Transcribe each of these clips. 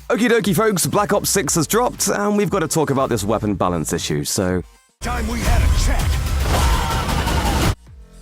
Okie dokie, folks, Black Ops 6 has dropped, and we've got to talk about this weapon balance issue, so... Time we had a chat.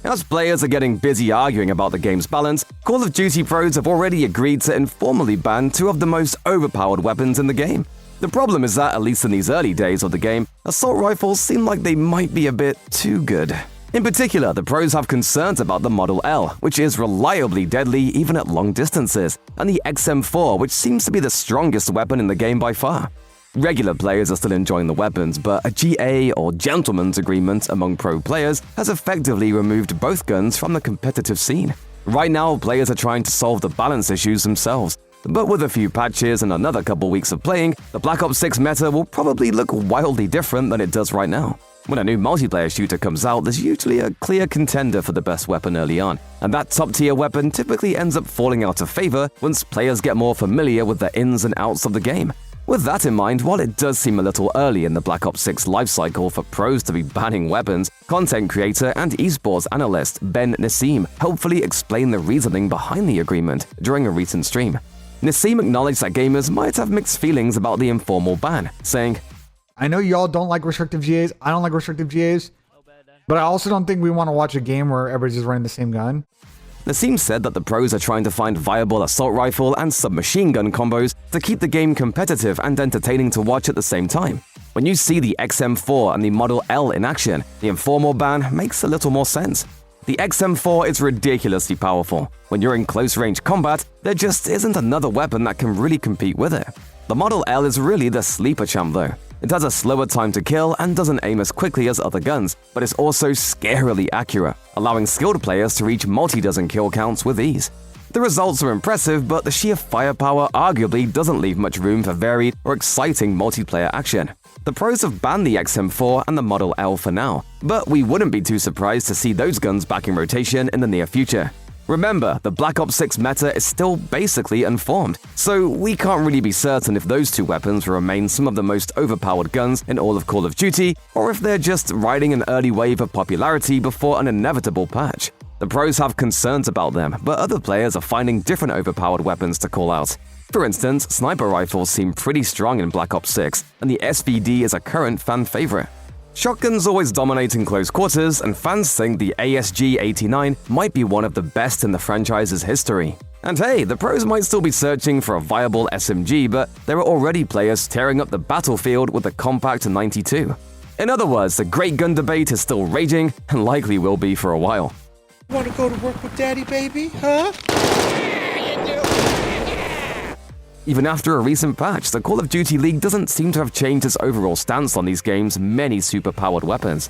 As players are getting busy arguing about the game's balance, Call of Duty pros have already agreed to informally ban two of the most overpowered weapons in the game. The problem is that, at least in these early days of the game, assault rifles seem like they might be a bit too good. In particular, the pros have concerns about the Model L, which is reliably deadly even at long distances, and the XM4, which seems to be the strongest weapon in the game by far. Regular players are still enjoying the weapons, but a GA or gentleman's agreement among pro players has effectively removed both guns from the competitive scene. Right now, players are trying to solve the balance issues themselves, but with a few patches and another couple weeks of playing, the Black Ops 6 meta will probably look wildly different than it does right now. When a new multiplayer shooter comes out, there's usually a clear contender for the best weapon early on, and that top-tier weapon typically ends up falling out of favor once players get more familiar with the ins and outs of the game. With that in mind, while it does seem a little early in the Black Ops 6 lifecycle for pros to be banning weapons, content creator and esports analyst Ben Nassim helpfully explained the reasoning behind the agreement during a recent stream. Nassim acknowledged that gamers might have mixed feelings about the informal ban, saying, I know y'all don't like restrictive GAs. I don't like restrictive GAs. But I also don't think we want to watch a game where everybody's just running the same gun. Nassim said that the pros are trying to find viable assault rifle and submachine gun combos to keep the game competitive and entertaining to watch at the same time. When you see the XM4 and the Model L in action, the informal ban makes a little more sense. The XM4 is ridiculously powerful. When you're in close-range combat, there just isn't another weapon that can really compete with it. The Model L is really the sleeper champ though. It has a slower time to kill and doesn't aim as quickly as other guns, but it's also scarily accurate, allowing skilled players to reach multi-dozen kill counts with ease. The results are impressive, but the sheer firepower arguably doesn't leave much room for varied or exciting multiplayer action. The pros have banned the XM4 and the Model L for now, but we wouldn't be too surprised to see those guns back in rotation in the near future. Remember, the Black Ops 6 meta is still basically unformed, so we can't really be certain if those two weapons will remain some of the most overpowered guns in all of Call of Duty, or if they're just riding an early wave of popularity before an inevitable patch. The pros have concerns about them, but other players are finding different overpowered weapons to call out. For instance, sniper rifles seem pretty strong in Black Ops 6, and the SVD is a current fan favorite. Shotguns always dominate in close quarters, and fans think the ASG-89 might be one of the best in the franchise's history. And hey, the pros might still be searching for a viable SMG, but there are already players tearing up the battlefield with the compact 92. In other words, the great gun debate is still raging, and likely will be for a while. Want to go to work with Daddy, baby? Huh? Even after a recent patch, the Call of Duty League doesn't seem to have changed its overall stance on these games' many super-powered weapons.